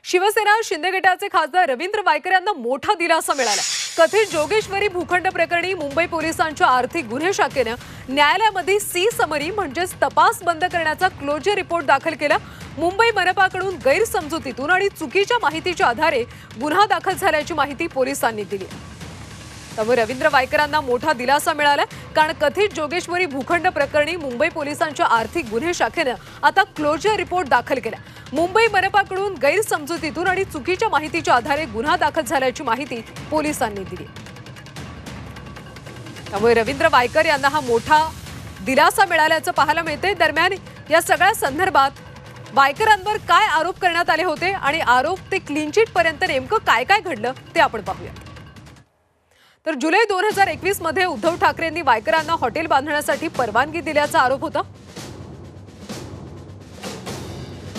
शिवसेना शिंदे गटाचे खासदार रवींद्र वायकर यांना मोठा दिलासा मिळाला। कथित जोगेश्वरी भूखंड प्रकरणी मुंबई पोलिसांच्या आर्थिक गुन्हे शाखेने न्यायालयामध्ये सी समरी म्हणजेच तपास बंद करण्याचा क्लोजर रिपोर्ट दाखल केला। मुंबई मनपाकडून गैरसमजुतीतून आणि चुकीच्या माहितीच्या आधारे गुन्हा दाखल झाल्याची माहिती पोलिसांनी दिली। त्यामुळे रवींद्र वायकरांना मोठा दिलासा मिळाला, कारण कथित जोगेश्वरी भूखंड प्रकरणी मुंबई पोलिसांच्या आर्थिक गुन्हे शाखेने आता क्लोजर रिपोर्ट दाखल केला। मुंबई मनपाकडून गैरसमजुतीतून आणि चुकीच्या माहितीच्या आधारे गुन्हा दाखल झाल्याची माहिती पोलिसांनी दिली। त्यामुळे रवींद्र वायकर यांना हा मोठा दिलासा मिळाल्याचं पाहायला मिळते। दरम्यान या सगळ्या संदर्भात वायकरांवर काय आरोप करण्यात आले होते आणि आरोप ते क्लीन चिट पर्यंत नेमकं काय काय घडलं ते आपण पाहूया। तर जुलै 2021 मध्ये उद्धव ठाकरेंनी वायकरांना हॉटेल बांधण्यासाठी परवानगी दिल्याचा आरोप होता।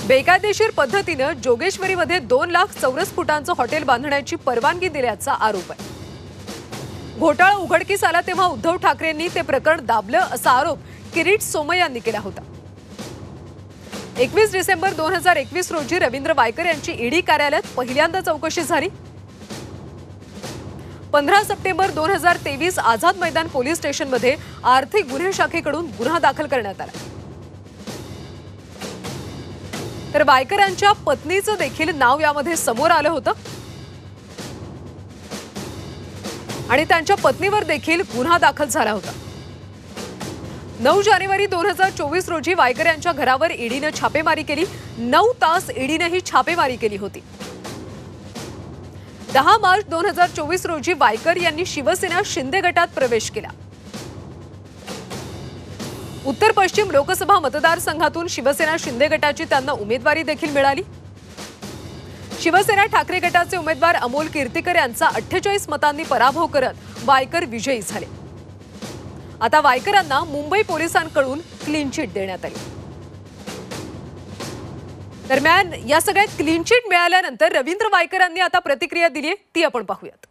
बेकायदेशीर पद्धतीने जोगेश्वरीमध्ये 2 लाख चौरस फुटांचं हॉटेल बांधण्याची परवानगी दिल्याचा आरोप आहे। घोटाळा उघडकीस आला तेव्हा उद्धव ठाकरेंनी ते प्रकरण दाबलं असा आरोप किरीट सोमय्या यांनी केला होता। 21 डिसेंबर 2021 रोजी रवींद्र वायकर यांची ईडी कार्यालयात पहिल्यांदा चौकशी झाली। 15 सप्टेंबर 2023 आझाद मैदान पोलीस स्टेशनमध्ये आर्थिक गुन्हे शाखेकडून गुन्हा दाखल करण्यात आला। तर वायकरांच्या पत्नीचं देखील नाव यामध्ये समोर आलं होतं आणि त्यांच्या पत्नीवर देखील गुन्हा दाखल झाला होता। 9 जानेवारी 2024 रोजी वायकर यांच्या घरावर ईडीने छापेमारी केली। 9 तास ईडीने ही छापेमारी केली होती। 10 मार्च 2024 रोजी वायकर यांनी शिवसेना शिंदे गटात प्रवेश केला। उत्तर पश्चिम लोकसभा मतदारसंघातून शिवसेना शिंदे गटाची त्यांना उमेदवारी देखील मिळाली। शिवसेना ठाकरे गटाचे उमेदवार अमोल कीर्तिकर यांचा 48 मतांनी पराभव करत वायकर विजयी झाले। आता वायकरांना मुंबई पोलिसांकडून क्लीन चिट देण्यात आली। दरम्यान या सगळ्यात क्लीन चिट मिळाल्यानंतर रवींद्र वायकरांनी आता प्रतिक्रिया दिली आहे, ती आपण पाहूयात।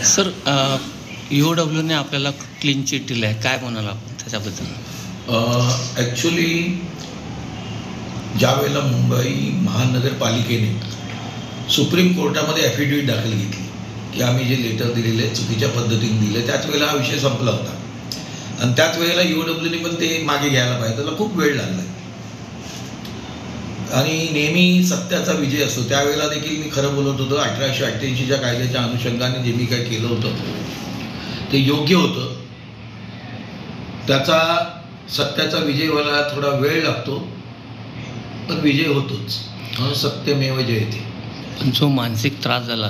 सर, ईओडब्ल्यूने आपल्याला क्लीन चिट दिली आहे, काय म्हणाल आपण त्याच्याबद्दल? ॲक्च्युली ज्या वेळेला मुंबई महानगरपालिकेने सुप्रीम कोर्टामध्ये ॲफिडेविट दाखल घेतली की आम्ही जे लेटर दिलेले चुकीच्या पद्धतीने दिले, त्याच वेळेला हा विषय संपला होता आणि त्याच वेळेला ईओडब्ल्यूने पण ते मागे घ्यायला पाहिजे, त्याला खूप वेळ लागला आणि नेहमी सत्याचा विजय असतो। त्यावेळेला देखील मी खरं बोलत होतो। 1888च्या कायद्याच्या अनुषंगाने जे मी काय केलं होतं ते योग्य होतं। त्याचा सत्याचा विजय व्हायला थोडा वेळ लागतो, पण विजय होतोच। म्हणून सत्यमेव जयते। पण जो मानसिक त्रास झाला